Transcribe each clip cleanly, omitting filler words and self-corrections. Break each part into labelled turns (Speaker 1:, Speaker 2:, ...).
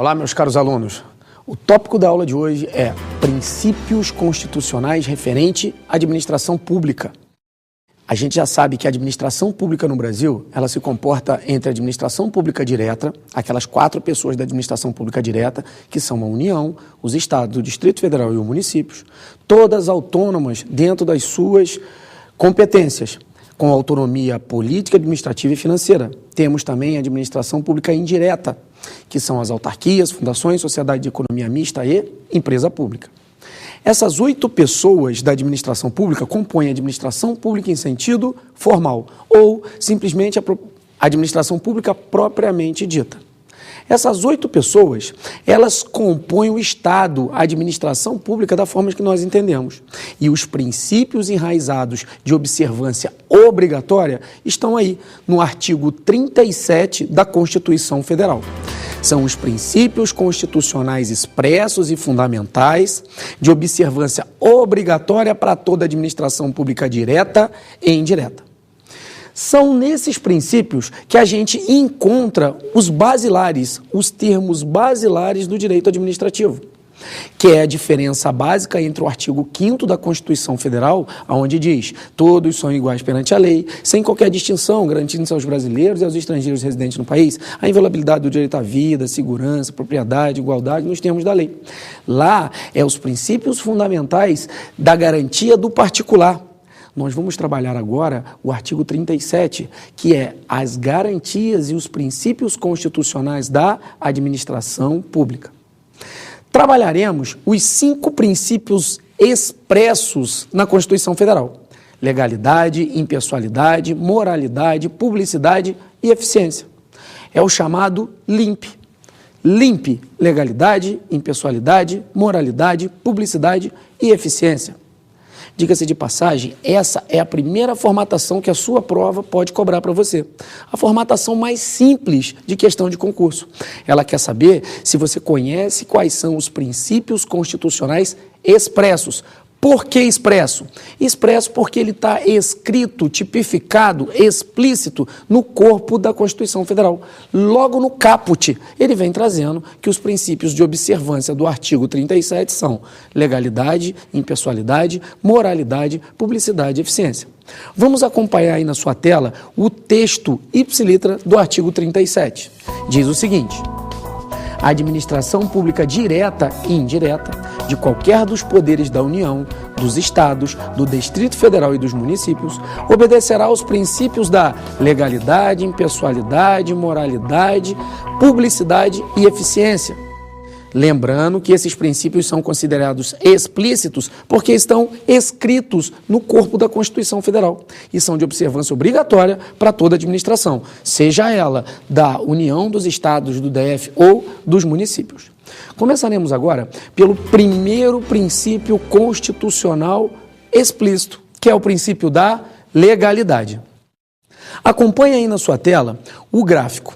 Speaker 1: Olá, meus caros alunos. O tópico da aula de hoje é princípios constitucionais referente à administração pública. A gente já sabe que a administração pública no Brasil, ela se comporta entre a administração pública direta, aquelas 4 pessoas da administração pública direta, que são a União, os estados, o Distrito Federal e os municípios, todas autônomas dentro das suas competências, com autonomia política, administrativa e financeira. Temos também a administração pública indireta, que são as autarquias, fundações, sociedade de economia mista e empresa pública. Essas 8 pessoas da administração pública compõem a administração pública em sentido formal, ou simplesmente a administração pública propriamente dita. Essas 8 pessoas, elas compõem o Estado, a administração pública da forma que nós entendemos. E os princípios enraizados de observância obrigatória estão aí no artigo 37 da Constituição Federal. São os princípios constitucionais expressos e fundamentais de observância obrigatória para toda a administração pública direta e indireta. São nesses princípios que a gente encontra os basilares, os termos basilares do direito administrativo, que é a diferença básica entre o artigo 5º da Constituição Federal, onde diz: todos são iguais perante a lei, sem qualquer distinção, garantindo-se aos brasileiros e aos estrangeiros residentes no país a inviolabilidade do direito à vida, segurança, propriedade, igualdade nos termos da lei. Lá é os princípios fundamentais da garantia do particular. Nós vamos trabalhar agora o artigo 37, que é as garantias e os princípios constitucionais da administração pública. Trabalharemos os 5 princípios expressos na Constituição Federal: legalidade, impessoalidade, moralidade, publicidade e eficiência. É o chamado LIMP. LIMP, legalidade, impessoalidade, moralidade, publicidade e eficiência. Diga-se de passagem, essa é a primeira formatação que a sua prova pode cobrar para você. A formatação mais simples de questão de concurso. Ela quer saber se você conhece quais são os princípios constitucionais expressos. Por que expresso? Expresso porque ele está escrito, tipificado, explícito no corpo da Constituição Federal. Logo no caput, ele vem trazendo que os princípios de observância do artigo 37 são legalidade, impessoalidade, moralidade, publicidade e eficiência. Vamos acompanhar aí na sua tela o texto ipsilitra do artigo 37. Diz o seguinte: a administração pública direta e indireta de qualquer dos poderes da União, dos Estados, do Distrito Federal e dos municípios obedecerá aos princípios da legalidade, impessoalidade, moralidade, publicidade e eficiência. Lembrando que esses princípios são considerados explícitos porque estão escritos no corpo da Constituição Federal e são de observância obrigatória para toda a administração, seja ela da União, dos Estados, do DF ou dos municípios. Começaremos agora pelo primeiro princípio constitucional explícito, que é o princípio da legalidade. Acompanhe aí na sua tela o gráfico.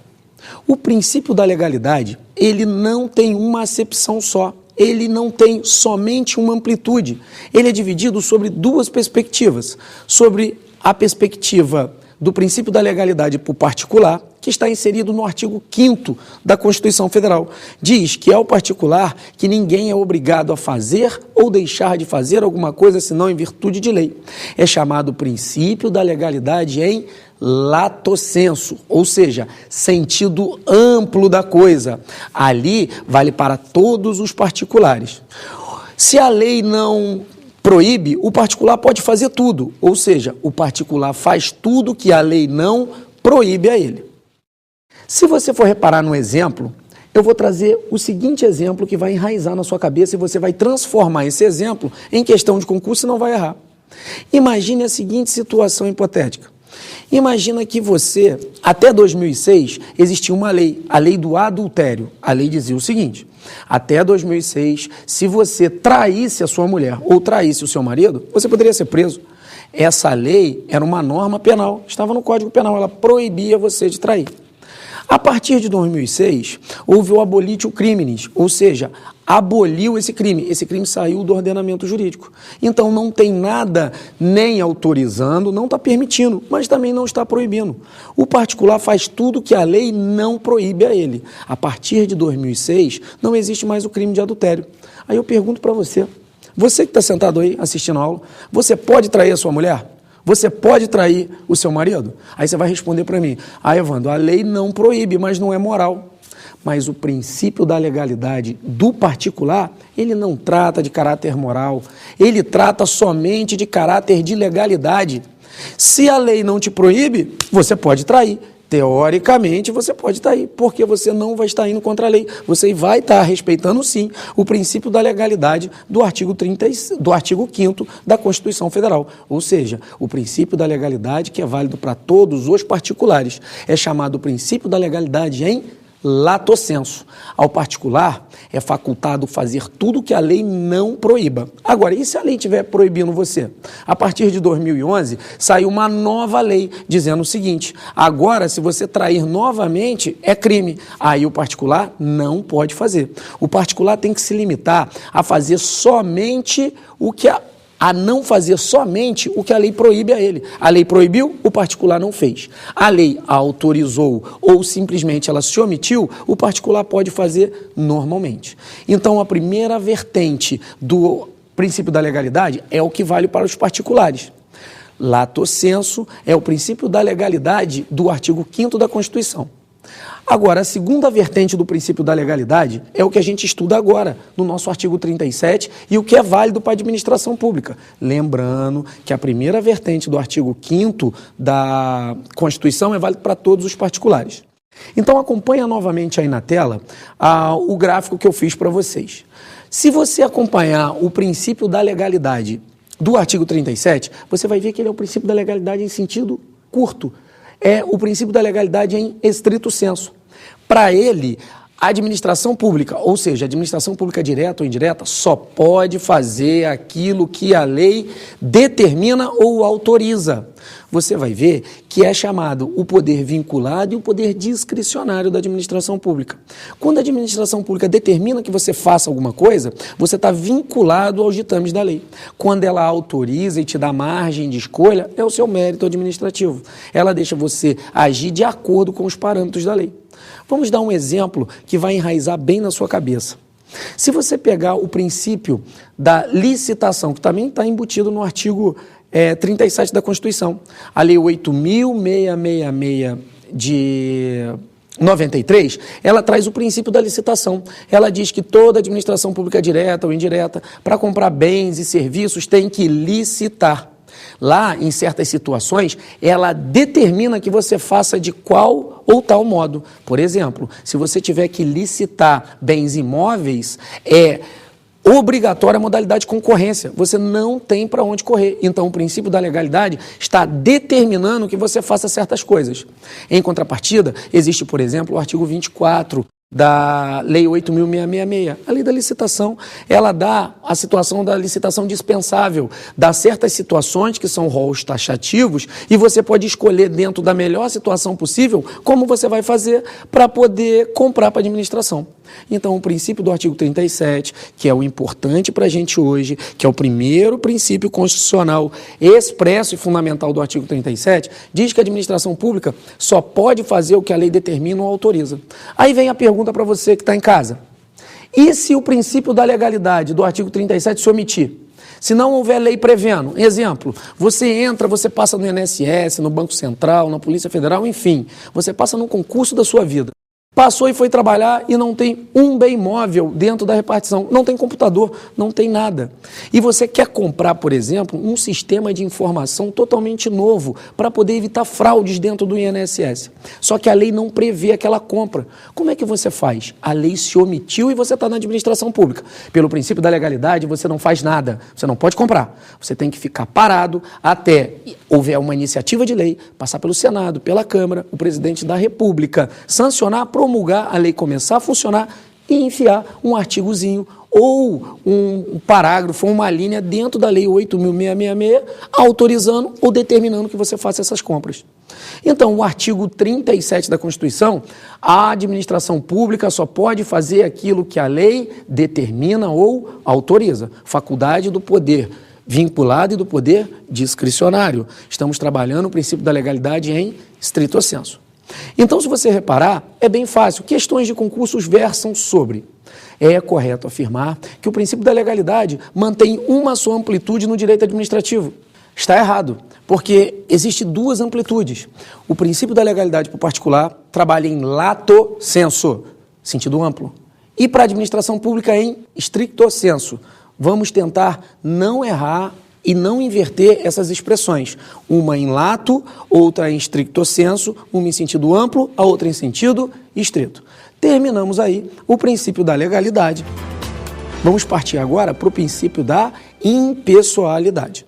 Speaker 1: O princípio da legalidade, ele não tem uma acepção só, ele não tem somente uma amplitude. Ele é dividido sobre 2 perspectivas, sobre a perspectiva do princípio da legalidade por particular, que está inserido no artigo 5º da Constituição Federal. Diz que é o particular que ninguém é obrigado a fazer ou deixar de fazer alguma coisa senão em virtude de lei. É chamado princípio da legalidade em lato sensu, ou seja, sentido amplo da coisa. Ali vale para todos os particulares. Se a lei não proíbe, o particular pode fazer tudo, ou seja, o particular faz tudo que a lei não proíbe a ele. Se você for reparar no exemplo, eu vou trazer o seguinte exemplo que vai enraizar na sua cabeça e você vai transformar esse exemplo em questão de concurso e não vai errar. Imagine a seguinte situação hipotética. Imagina que você, até 2006, existia uma lei, a lei do adultério. A lei dizia o seguinte: até 2006, se você traísse a sua mulher ou traísse o seu marido, você poderia ser preso. Essa lei era uma norma penal, estava no Código Penal, ela proibia você de trair. A partir de 2006, houve o abolitio criminis, ou seja, aboliu esse crime. Esse crime saiu do ordenamento jurídico. Então, não tem nada nem autorizando, não está permitindo, mas também não está proibindo. O particular faz tudo que a lei não proíbe a ele. A partir de 2006, não existe mais o crime de adultério. Aí eu pergunto para você que está sentado aí assistindo a aula, você pode trair a sua mulher? Você pode trair o seu marido? Aí você vai responder para mim, Evandro, a lei não proíbe, mas não é moral. Mas o princípio da legalidade do particular, ele não trata de caráter moral, ele trata somente de caráter de legalidade. Se a lei não te proíbe, você pode trair. Teoricamente, você pode trair, porque você não vai estar indo contra a lei. Você vai estar respeitando, sim, o princípio da legalidade do artigo 5º da Constituição Federal. Ou seja, o princípio da legalidade que é válido para todos os particulares. É chamado princípio da legalidade em lato sensu. Ao particular, é facultado fazer tudo que a lei não proíba. Agora, e se a lei estiver proibindo você? A partir de 2011, saiu uma nova lei dizendo o seguinte, agora, se você trair novamente, é crime. Aí o particular não pode fazer. O particular tem que se limitar a fazer somente a não fazer somente o que a lei proíbe a ele. A lei proibiu, o particular não fez. A lei autorizou ou simplesmente ela se omitiu, o particular pode fazer normalmente. Então, a primeira vertente do princípio da legalidade é o que vale para os particulares. Lato sensu é o princípio da legalidade do artigo 5º da Constituição. Agora, a segunda vertente do princípio da legalidade é o que a gente estuda agora, no nosso artigo 37, e o que é válido para a administração pública. Lembrando que a primeira vertente do artigo 5º da Constituição é válido para todos os particulares. Então, acompanha novamente aí na tela o gráfico que eu fiz para vocês. Se você acompanhar o princípio da legalidade do artigo 37, você vai ver que ele é o princípio da legalidade em sentido curto. É o princípio da legalidade em estrito sensu. Para ele, a administração pública, ou seja, a administração pública direta ou indireta, só pode fazer aquilo que a lei determina ou autoriza. Você vai ver que é chamado o poder vinculado e o poder discricionário da administração pública. Quando a administração pública determina que você faça alguma coisa, você está vinculado aos ditames da lei. Quando ela autoriza e te dá margem de escolha, é o seu mérito administrativo. Ela deixa você agir de acordo com os parâmetros da lei. Vamos dar um exemplo que vai enraizar bem na sua cabeça. Se você pegar o princípio da licitação, que também está embutido no artigo 37 da Constituição, a Lei 8.666 de 93, ela traz o princípio da licitação. Ela diz que toda administração pública direta ou indireta, para comprar bens e serviços, tem que licitar. Lá, em certas situações, ela determina que você faça de qual ou tal modo. Por exemplo, se você tiver que licitar bens imóveis, é obrigatória a modalidade de concorrência. Você não tem para onde correr. Então, o princípio da legalidade está determinando que você faça certas coisas. Em contrapartida, existe, por exemplo, o artigo 24 da Lei 8.666. A lei da licitação, ela dá a situação da licitação dispensável, dá certas situações que são rolos taxativos e você pode escolher dentro da melhor situação possível como você vai fazer para poder comprar para a administração. Então, o princípio do artigo 37, que é o importante para a gente hoje, que é o primeiro princípio constitucional expresso e fundamental do artigo 37, diz que a administração pública só pode fazer o que a lei determina ou autoriza. Aí vem a pergunta para você que está em casa. E se o princípio da legalidade do artigo 37 se omitir? Se não houver lei prevendo, exemplo, você entra, você passa no INSS, no Banco Central, na Polícia Federal, enfim, você passa no concurso da sua vida. Passou e foi trabalhar e não tem um bem móvel dentro da repartição, não tem computador, não tem nada. E você quer comprar, por exemplo, um sistema de informação totalmente novo para poder evitar fraudes dentro do INSS. Só que a lei não prevê aquela compra. Como é que você faz? A lei se omitiu e você está na administração pública. Pelo princípio da legalidade, você não faz nada, você não pode comprar. Você tem que ficar parado até houver uma iniciativa de lei, passar pelo Senado, pela Câmara, o presidente da República sancionar, promulgar, a lei começar a funcionar e enfiar um artigozinho ou um parágrafo, uma linha dentro da Lei 8.666, autorizando ou determinando que você faça essas compras. Então, o artigo 37 da Constituição, a administração pública só pode fazer aquilo que a lei determina ou autoriza. Faculdade do poder vinculado e do poder discricionário. Estamos trabalhando o princípio da legalidade em estrito sensu. Então, se você reparar, é bem fácil. Questões de concursos versam sobre. É correto afirmar que o princípio da legalidade mantém uma só amplitude no direito administrativo. Está errado, porque existe duas amplitudes. O princípio da legalidade para o particular trabalha em lato sensu, sentido amplo, e para a administração pública em stricto sensu. Vamos tentar não errar e não inverter essas expressões. Uma em lato, outra em stricto sensu, uma em sentido amplo, a outra em sentido estrito. Terminamos aí o princípio da legalidade. Vamos partir agora para o princípio da impessoalidade.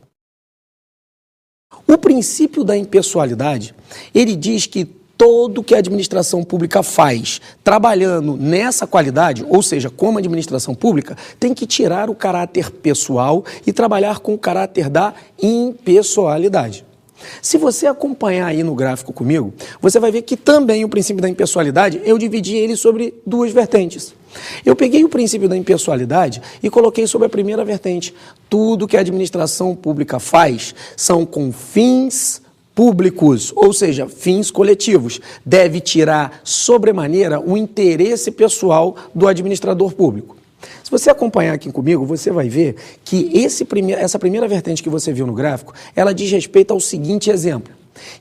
Speaker 1: O princípio da impessoalidade, ele diz que tudo que a administração pública faz trabalhando nessa qualidade, ou seja, como administração pública, tem que tirar o caráter pessoal e trabalhar com o caráter da impessoalidade. Se você acompanhar aí no gráfico comigo, você vai ver que também o princípio da impessoalidade, eu dividi ele sobre duas vertentes. Eu peguei o princípio da impessoalidade e coloquei sobre a primeira vertente. Tudo que a administração pública faz são com fins públicos, ou seja, fins coletivos. Deve tirar sobremaneira o interesse pessoal do administrador público. Se você acompanhar aqui comigo, você vai ver que essa primeira vertente que você viu no gráfico, ela diz respeito ao seguinte exemplo.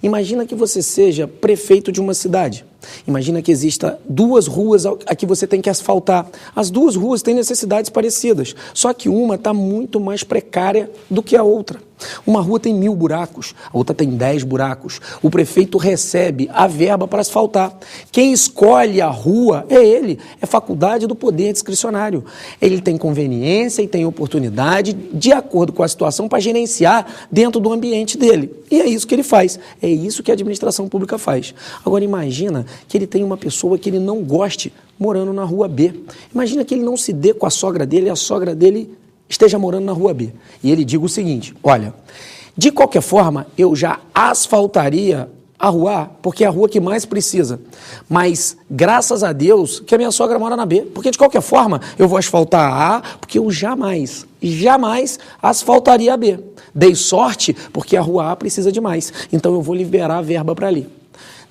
Speaker 1: Imagina que você seja prefeito de uma cidade. Imagina que exista duas ruas a que você tem que asfaltar. As duas ruas têm necessidades parecidas, só que uma está muito mais precária do que a outra. Uma rua tem 1000 buracos, a outra tem 10 buracos. O prefeito recebe a verba para asfaltar. Quem escolhe a rua é ele, é faculdade do poder discricionário. Ele tem conveniência e tem oportunidade, de acordo com a situação, para gerenciar dentro do ambiente dele. E é isso que ele faz, é isso que a administração pública faz. Agora imagina que ele tem uma pessoa que ele não goste morando na rua B. Imagina que ele não se dê com a sogra dele e a sogra dele esteja morando na rua B. E ele diga o seguinte, olha, de qualquer forma eu já asfaltaria a rua A, porque é a rua que mais precisa. Mas graças a Deus que a minha sogra mora na B, porque de qualquer forma eu vou asfaltar a A, porque eu jamais asfaltaria a B. Dei sorte porque a rua A precisa de mais, então eu vou liberar a verba para ali.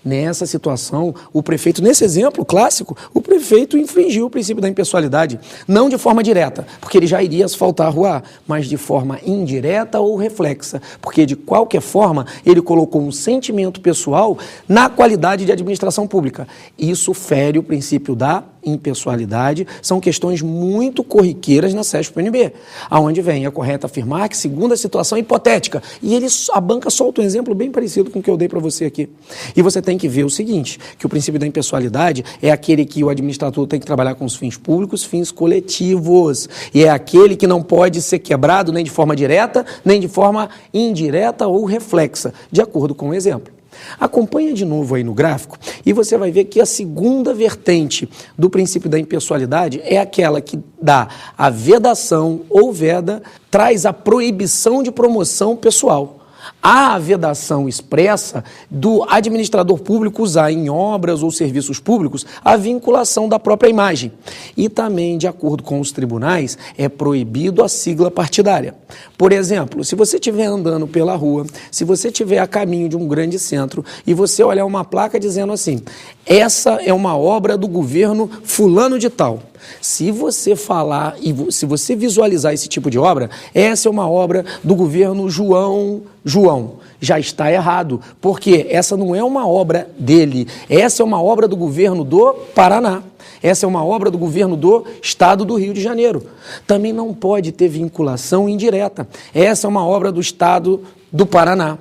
Speaker 1: Nessa situação, o prefeito, nesse exemplo clássico, o prefeito infringiu o princípio da impessoalidade, não de forma direta, porque ele já iria asfaltar a rua A, mas de forma indireta ou reflexa, porque de qualquer forma ele colocou um sentimento pessoal na qualidade de administração pública. Isso fere o princípio da impessoalidade, são questões muito corriqueiras na CESP-UNB, aonde vem a correta afirmar que, segundo a situação hipotética, e a banca solta um exemplo bem parecido com o que eu dei para você aqui. E você tem que ver o seguinte, que o princípio da impessoalidade é aquele que o administrador tem que trabalhar com os fins públicos, fins coletivos, e é aquele que não pode ser quebrado nem de forma direta, nem de forma indireta ou reflexa, de acordo com o exemplo. Acompanha de novo aí no gráfico e você vai ver que a segunda vertente do princípio da impessoalidade é aquela que dá a vedação ou veda, traz a proibição de promoção pessoal. Há a vedação expressa do administrador público usar em obras ou serviços públicos a vinculação da própria imagem. E também, de acordo com os tribunais, é proibido a sigla partidária. Por exemplo, se você estiver andando pela rua, se você estiver a caminho de um grande centro e você olhar uma placa dizendo assim, essa é uma obra do governo fulano de tal. Se você falar e se você visualizar esse tipo de obra, essa é uma obra do governo João, já está errado, porque essa não é uma obra dele, essa é uma obra do governo do Paraná. Essa é uma obra do governo do Estado do Rio de Janeiro. Também não pode ter vinculação indireta. Essa é uma obra do Estado do Paraná.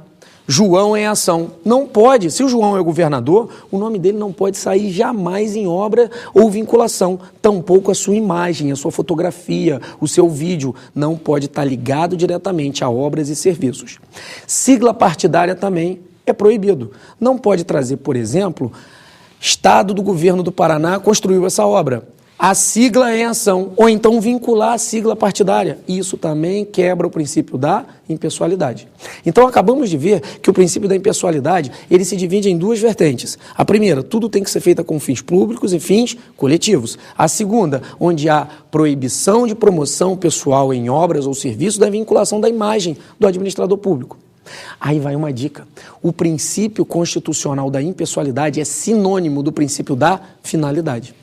Speaker 1: João em ação. Não pode. Se o João é o governador, o nome dele não pode sair jamais em obra ou vinculação. Tampouco a sua imagem, a sua fotografia, o seu vídeo não pode estar ligado diretamente a obras e serviços. Sigla partidária também é proibido. Não pode trazer, por exemplo, Estado do governo do Paraná construiu essa obra. a sigla em ação, ou então vincular a sigla partidária. Isso também quebra o princípio da impessoalidade. Então, acabamos de ver que o princípio da impessoalidade, ele se divide em duas vertentes. A primeira, tudo tem que ser feito com fins públicos e fins coletivos. A segunda, onde há proibição de promoção pessoal em obras ou serviços da vinculação da imagem do administrador público. Aí vai uma dica. O princípio constitucional da impessoalidade é sinônimo do princípio da finalidade.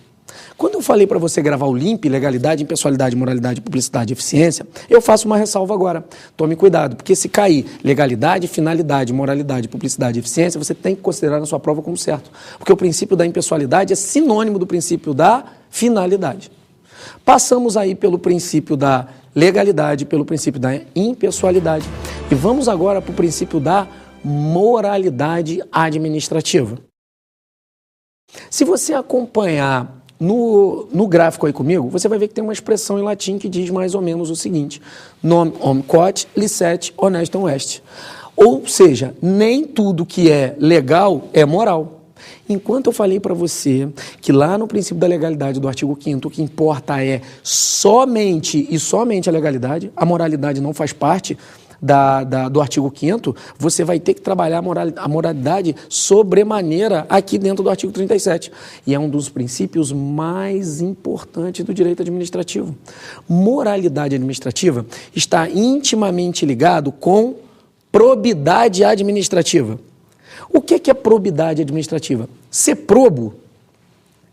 Speaker 1: Quando eu falei para você gravar o LIMP, legalidade, impessoalidade, moralidade, publicidade e eficiência, eu faço uma ressalva agora. Tome cuidado, porque se cair legalidade, finalidade, moralidade, publicidade e eficiência, você tem que considerar na sua prova como certo. Porque o princípio da impessoalidade é sinônimo do princípio da finalidade. Passamos aí pelo princípio da legalidade, pelo princípio da impessoalidade. E vamos agora para o princípio da moralidade administrativa. Se você acompanhar no gráfico aí comigo, você vai ver que tem uma expressão em latim que diz mais ou menos o seguinte: non omquot licet honestum est. Ou seja, nem tudo que é legal é moral. Enquanto eu falei para você que lá no princípio da legalidade do artigo 5º, o que importa é somente e somente a legalidade, a moralidade não faz parte do artigo 5º, você vai ter que trabalhar a moralidade sobremaneira aqui dentro do artigo 37. E é um dos princípios mais importantes do direito administrativo. Moralidade administrativa está intimamente ligado com probidade administrativa. O que é probidade administrativa? Ser probo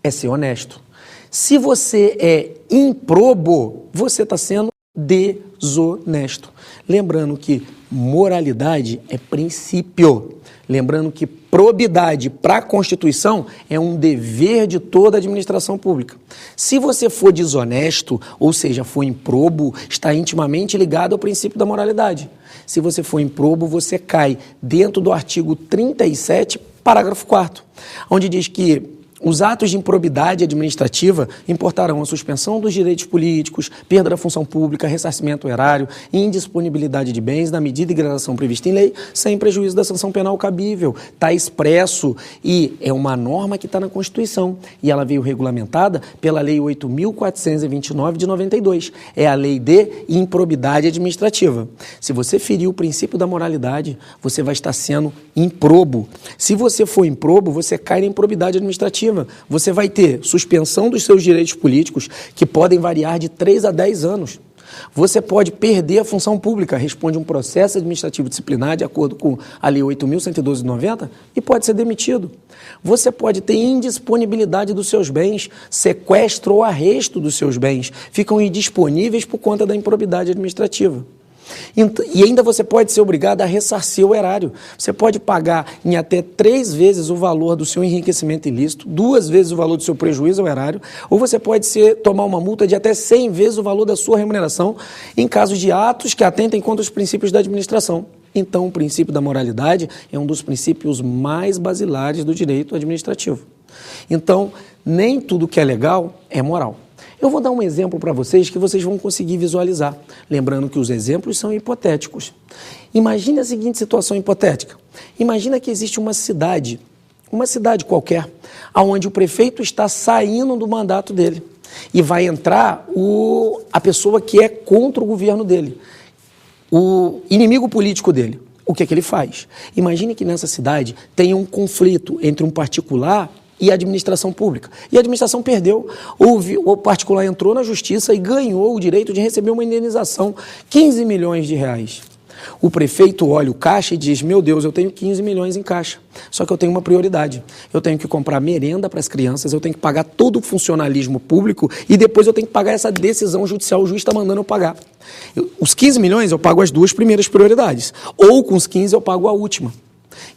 Speaker 1: é ser honesto. Se você é improbo, você está sendo desonesto. Lembrando que moralidade é princípio. Lembrando que probidade para a Constituição é um dever de toda a administração pública. Se você for desonesto, ou seja, for improbo, está intimamente ligado ao princípio da moralidade. Se você for improbo, você cai dentro do artigo 37, parágrafo 4º, onde diz que os atos de improbidade administrativa importarão a suspensão dos direitos políticos, perda da função pública, ressarcimento erário e indisponibilidade de bens na medida e gradação prevista em lei, sem prejuízo da sanção penal cabível. Está expresso e é uma norma que está na Constituição e ela veio regulamentada pela Lei 8.429 de 92. É a lei de improbidade administrativa. Se você ferir o princípio da moralidade, você vai estar sendo improbo. Se você for improbo, você cai na improbidade administrativa. Você vai ter suspensão dos seus direitos políticos, que podem variar de 3 a 10 anos. Você pode perder a função pública, responde um processo administrativo disciplinar de acordo com a Lei 8.112 de 90 e pode ser demitido. Você pode ter indisponibilidade dos seus bens, sequestro ou arresto dos seus bens, ficam indisponíveis por conta da improbidade administrativa. E ainda você pode ser obrigado a ressarcir o erário. Você pode pagar em até 3 vezes o valor do seu enriquecimento ilícito, 2 vezes o valor do seu prejuízo ao erário, ou você pode tomar uma multa de até 100 vezes o valor da sua remuneração em caso de atos que atentem contra os princípios da administração. Então, o princípio da moralidade é um dos princípios mais basilares do direito administrativo. Então, nem tudo que é legal é moral. Eu vou dar um exemplo para vocês que vocês vão conseguir visualizar, lembrando que os exemplos são hipotéticos. Imagine a seguinte situação hipotética. Imagina que existe uma cidade qualquer, onde o prefeito está saindo do mandato dele e vai entrar a pessoa que é contra o governo dele, o inimigo político dele. O que é que ele faz? Imagine que nessa cidade tem um conflito entre um particular e a administração pública. E a administração perdeu. O particular entrou na justiça e ganhou o direito de receber uma indenização, 15 milhões de reais. O prefeito olha o caixa e diz: meu Deus, eu tenho 15 milhões em caixa, só que eu tenho uma prioridade. Eu tenho que comprar merenda para as crianças, eu tenho que pagar todo o funcionalismo público e depois eu tenho que pagar essa decisão judicial, o juiz está mandando eu pagar. Os 15 milhões eu pago as 2 primeiras prioridades, ou com os 15 eu pago a última.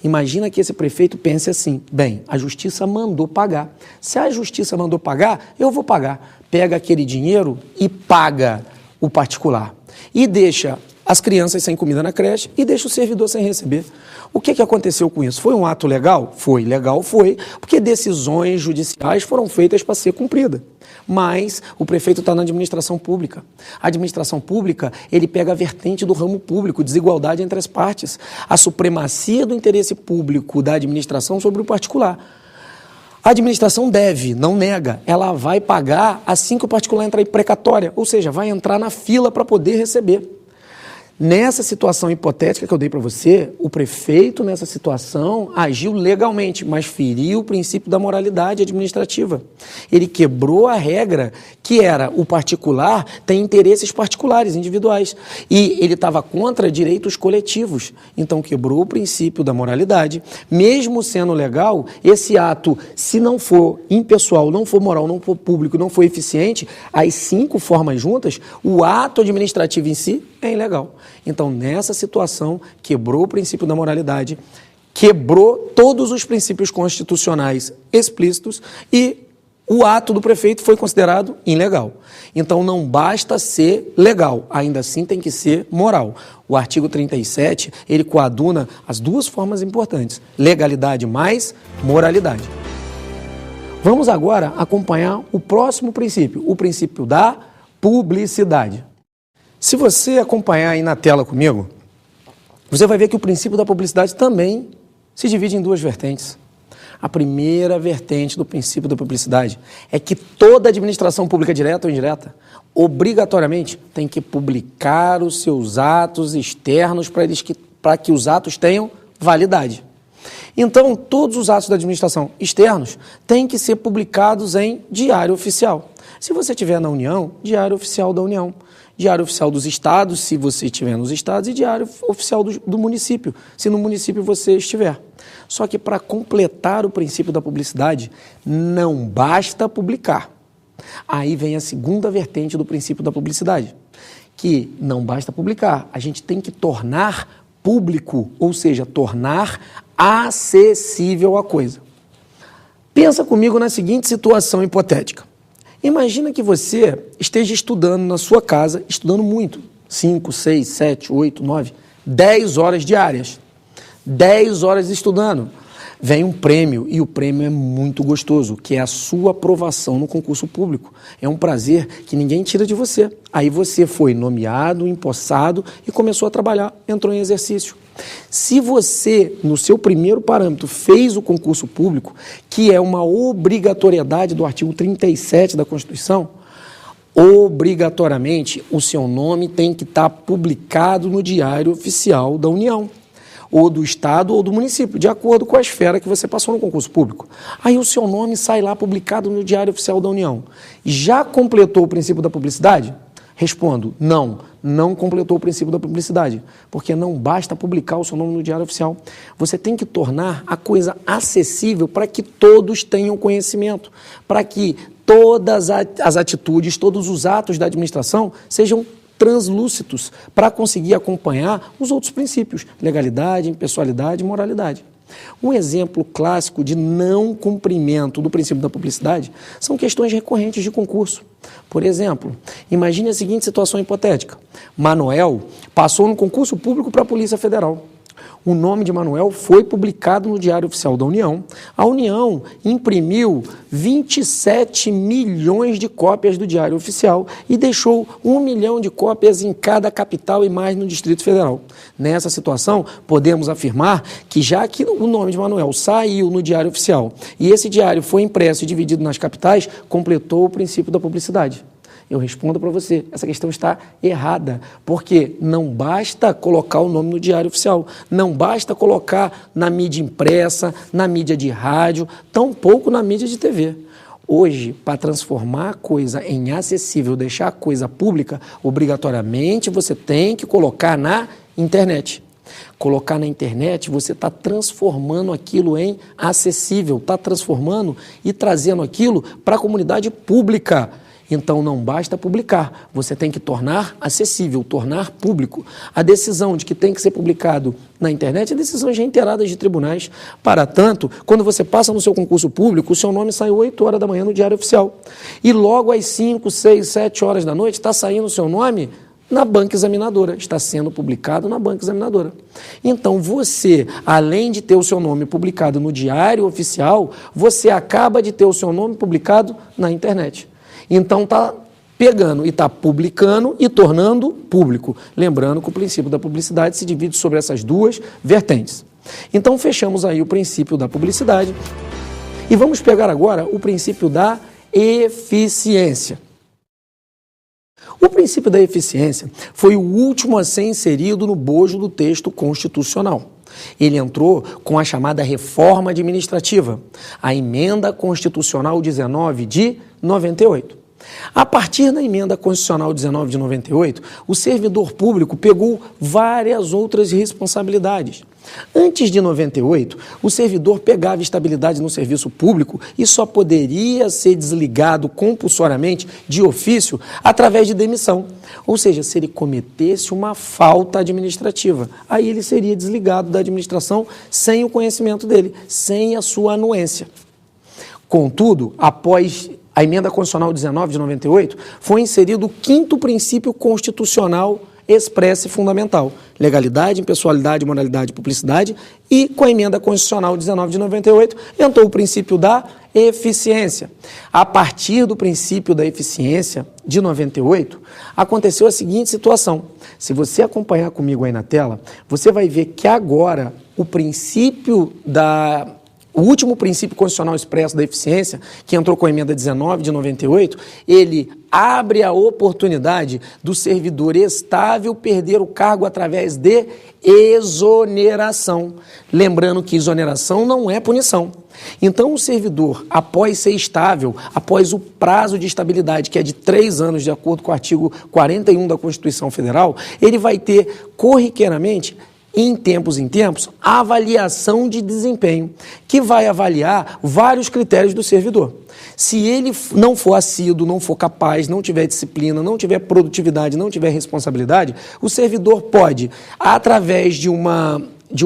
Speaker 1: Imagina que esse prefeito pense assim: bem, a justiça mandou pagar. Se a justiça mandou pagar, eu vou pagar. Pega aquele dinheiro e paga o particular. E deixa as crianças sem comida na creche e deixa o servidor sem receber. O que aconteceu com isso? Foi um ato legal? Foi legal, foi, porque decisões judiciais foram feitas para ser cumprida. Mas o prefeito está na administração pública. A administração pública, ele pega a vertente do ramo público, desigualdade entre as partes, a supremacia do interesse público da administração sobre o particular. A administração deve, não nega, ela vai pagar assim que o particular entrar em precatória, ou seja, vai entrar na fila para poder receber. Nessa situação hipotética que eu dei para você, o prefeito, nessa situação, agiu legalmente, mas feriu o princípio da moralidade administrativa. Ele quebrou a regra que era o particular tem interesses particulares, individuais, e ele estava contra direitos coletivos. Então, quebrou o princípio da moralidade. Mesmo sendo legal, esse ato, se não for impessoal, não for moral, não for público, não for eficiente, as 5 formas juntas, o ato administrativo em si é ilegal. Então, nessa situação, quebrou o princípio da moralidade, quebrou todos os princípios constitucionais explícitos e o ato do prefeito foi considerado ilegal. Então, não basta ser legal, ainda assim tem que ser moral. O artigo 37, ele coaduna as 2 formas importantes, legalidade mais moralidade. Vamos agora acompanhar o próximo princípio, o princípio da publicidade. Se você acompanhar aí na tela comigo, você vai ver que o princípio da publicidade também se divide em 2 vertentes. A primeira vertente do princípio da publicidade é que toda administração pública, direta ou indireta, obrigatoriamente tem que publicar os seus atos externos para que os atos tenham validade. Então, todos os atos da administração externos têm que ser publicados em Diário Oficial. Se você estiver na União, Diário Oficial da União. Diário Oficial dos Estados, se você estiver nos estados, e Diário Oficial do município, se no município você estiver. Só que para completar o princípio da publicidade, não basta publicar. Aí vem a segunda vertente do princípio da publicidade, que não basta publicar, a gente tem que tornar público, ou seja, tornar acessível a coisa. Pensa comigo na seguinte situação hipotética. Imagina que você esteja estudando na sua casa, estudando muito, 5, 6, 7, 8, 9, 10 horas diárias. 10 horas estudando. Vem um prêmio, e o prêmio é muito gostoso, que é a sua aprovação no concurso público. É um prazer que ninguém tira de você. Aí você foi nomeado, empossado e começou a trabalhar, entrou em exercício. Se você, no seu primeiro parâmetro, fez o concurso público, que é uma obrigatoriedade do artigo 37 da Constituição, obrigatoriamente o seu nome tem que estar publicado no Diário Oficial da União, ou do Estado ou do município, de acordo com a esfera que você passou no concurso público. Aí o seu nome sai lá publicado no Diário Oficial da União. Já completou o princípio da publicidade? Respondo, não completou o princípio da publicidade, porque não basta publicar o seu nome no Diário Oficial. Você tem que tornar a coisa acessível para que todos tenham conhecimento, para que todas as atitudes, todos os atos da administração sejam translúcidos para conseguir acompanhar os outros princípios, legalidade, impessoalidade e moralidade. Um exemplo clássico de não cumprimento do princípio da publicidade são questões recorrentes de concurso. Por exemplo, imagine a seguinte situação hipotética. Manuel passou no concurso público para a Polícia Federal. O nome de Manuel foi publicado no Diário Oficial da União. A União imprimiu 27 milhões de cópias do Diário Oficial e deixou 1 milhão de cópias em cada capital e mais no Distrito Federal. Nessa situação, podemos afirmar que já que o nome de Manuel saiu no Diário Oficial e esse diário foi impresso e dividido nas capitais, completou o princípio da publicidade. Eu respondo para você, essa questão está errada, porque não basta colocar o nome no Diário Oficial, não basta colocar na mídia impressa, na mídia de rádio, tampouco na mídia de TV. Hoje, para transformar a coisa em acessível, deixar a coisa pública, obrigatoriamente você tem que colocar na internet. Colocar na internet, você está transformando aquilo em acessível, está transformando e trazendo aquilo para a comunidade pública. Então, não basta publicar, você tem que tornar acessível, tornar público. A decisão de que tem que ser publicado na internet é decisões reiteradas de tribunais. Para tanto, quando você passa no seu concurso público, o seu nome sai 8 horas da manhã no Diário Oficial. E logo às 5, 6, 7 horas da noite está saindo o seu nome na banca examinadora, está sendo publicado na banca examinadora. Então, você, além de ter o seu nome publicado no Diário Oficial, você acaba de ter o seu nome publicado na internet. Então, está pegando e está publicando e tornando público. Lembrando que o princípio da publicidade se divide sobre essas 2 vertentes. Então, fechamos aí o princípio da publicidade E vamos pegar agora o princípio da eficiência. O princípio da eficiência foi o último a ser inserido no bojo do texto constitucional. Ele entrou com a chamada reforma administrativa, a emenda constitucional 19 de 98. A partir da emenda constitucional 19 de 98, o servidor público pegou várias outras responsabilidades. Antes de 98, o servidor pegava estabilidade no serviço público e só poderia ser desligado compulsoriamente de ofício através de demissão. Ou seja, se ele cometesse uma falta administrativa, aí ele seria desligado da administração sem o conhecimento dele, sem a sua anuência. Contudo, após a emenda constitucional 19 de 98, foi inserido o quinto princípio constitucional expresso e fundamental: legalidade, impessoalidade, moralidade e publicidade. E com a emenda constitucional 19 de 98, entrou o princípio da eficiência. A partir do princípio da eficiência de 98, aconteceu a seguinte situação. Se você acompanhar comigo aí na tela, você vai ver que agora o último princípio constitucional expresso da eficiência, que entrou com a emenda 19 de 98, ele abre a oportunidade do servidor estável perder o cargo através de exoneração. Lembrando que exoneração não é punição. Então, o servidor, após ser estável, após o prazo de estabilidade, que é de 3 anos, de acordo com o artigo 41 da Constituição Federal, ele vai ter corriqueiramente, em tempos, a avaliação de desempenho, que vai avaliar vários critérios do servidor. Se ele não for assíduo, não for capaz, não tiver disciplina, não tiver produtividade, não tiver responsabilidade, o servidor pode, através de uma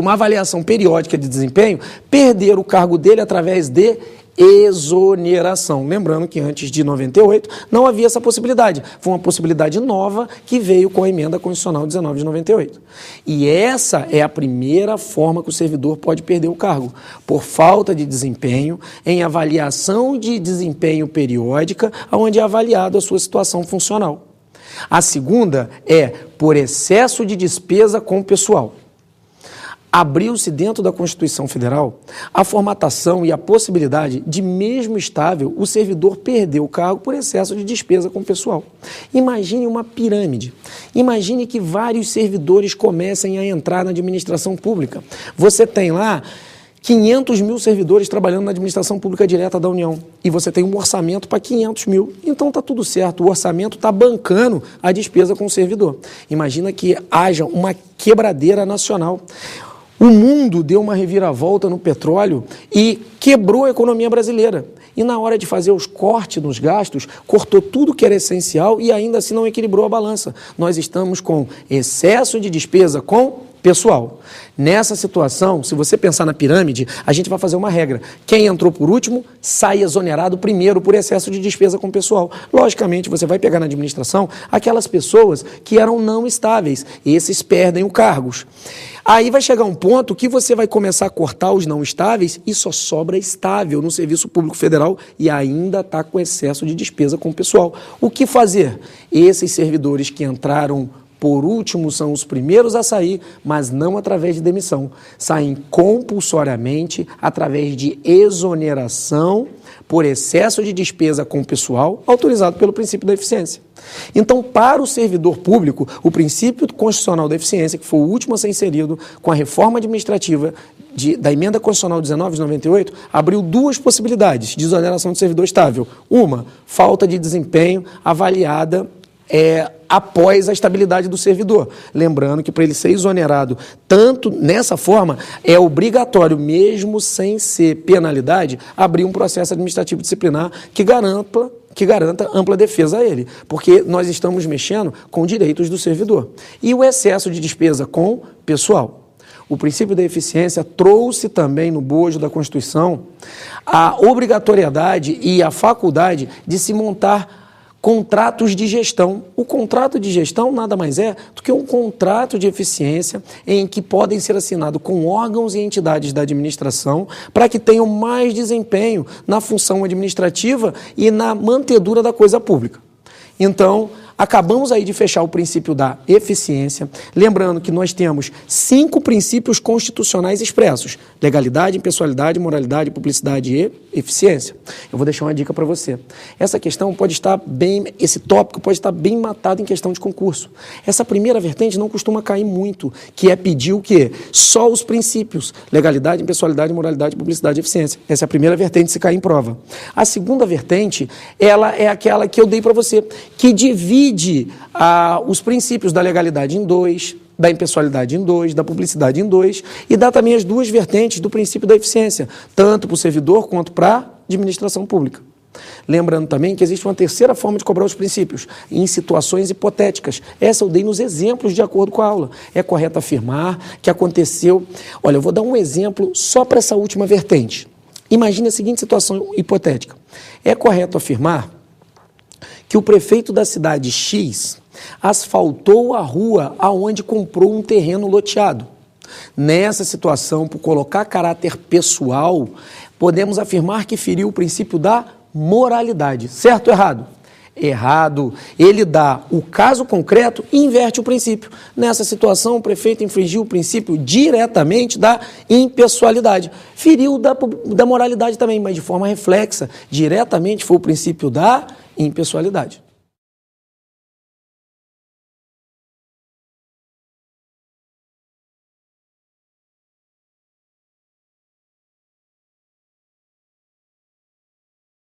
Speaker 1: avaliação periódica de desempenho, perder o cargo dele através de exoneração. Lembrando que antes de 98 não havia essa possibilidade. Foi uma possibilidade nova que veio com a emenda constitucional 19 de 98. E essa é a primeira forma que o servidor pode perder o cargo, por falta de desempenho em avaliação de desempenho periódica, onde é avaliado a sua situação funcional. A segunda é por excesso de despesa com o pessoal. Abriu-se dentro da Constituição Federal a formatação e a possibilidade de, mesmo estável, o servidor perder o cargo por excesso de despesa com o pessoal. Imagine uma pirâmide. Imagine que vários servidores comecem a entrar na administração pública. Você tem lá 500 mil servidores trabalhando na administração pública direta da União e você tem um orçamento para 500 mil. Então está tudo certo, o orçamento está bancando a despesa com o servidor. Imagina que haja uma quebradeira nacional. O mundo deu uma reviravolta no petróleo e quebrou a economia brasileira. E na hora de fazer os cortes nos gastos, cortou tudo que era essencial e ainda assim não equilibrou a balança. Nós estamos com excesso de despesa com pessoal. Nessa situação, se você pensar na pirâmide, a gente vai fazer uma regra. Quem entrou por último, sai exonerado primeiro por excesso de despesa com pessoal. Logicamente, você vai pegar na administração aquelas pessoas que eram não estáveis. Esses perdem os cargos. Aí vai chegar um ponto que você vai começar a cortar os não estáveis e só sobra estável no Serviço Público Federal e ainda está com excesso de despesa com o pessoal. O que fazer? Esses servidores que entraram por último são os primeiros a sair, mas não através de demissão. Saem compulsoriamente através de exoneração por excesso de despesa com o pessoal, autorizado pelo princípio da eficiência. Então, para o servidor público, o princípio constitucional da eficiência, que foi o último a ser inserido com a reforma administrativa da emenda constitucional 19 de 98, abriu duas possibilidades de exoneração do servidor estável. Uma, falta de desempenho avaliada após a estabilidade do servidor. Lembrando que para ele ser exonerado, tanto nessa forma, é obrigatório, mesmo sem ser penalidade, abrir um processo administrativo disciplinar que garanta ampla defesa a ele, porque nós estamos mexendo com direitos do servidor. E o excesso de despesa com pessoal. O princípio da eficiência trouxe também no bojo da Constituição a obrigatoriedade e a faculdade de se montar contratos de gestão. O contrato de gestão nada mais é do que um contrato de eficiência em que podem ser assinados com órgãos e entidades da administração para que tenham mais desempenho na função administrativa e na mantedura da coisa pública. Então, Acabamos aí de fechar o princípio da eficiência, lembrando que nós temos 5 princípios constitucionais expressos: legalidade, impessoalidade, moralidade, publicidade e eficiência. Eu vou deixar uma dica para você. Essa questão pode estar bem, esse tópico pode estar bem matado em questão de concurso. Essa primeira vertente não costuma cair muito, que é pedir o quê? Só os princípios: legalidade, impessoalidade, moralidade, publicidade e eficiência. Essa é a primeira vertente se cair em prova. A segunda vertente, ela é aquela que eu dei para você, que divide os princípios da legalidade em 2, da impessoalidade em 2, da publicidade em 2, e dá também as 2 vertentes do princípio da eficiência, tanto para o servidor quanto para a administração pública. Lembrando também que existe uma terceira forma de cobrar os princípios, em situações hipotéticas. Essa eu dei nos exemplos de acordo com a aula. É correto afirmar que aconteceu... Olha, eu vou dar um exemplo só para essa última vertente. Imagine a seguinte situação hipotética. É correto afirmar que o prefeito da cidade X asfaltou a rua aonde comprou um terreno loteado. Nessa situação, por colocar caráter pessoal, podemos afirmar que feriu o princípio da moralidade. Certo ou errado? Errado. Ele dá o caso concreto e inverte o princípio. Nessa situação, o prefeito infringiu o princípio diretamente da impessoalidade. Feriu da moralidade também, mas de forma reflexa. Diretamente foi o princípio da impessoalidade.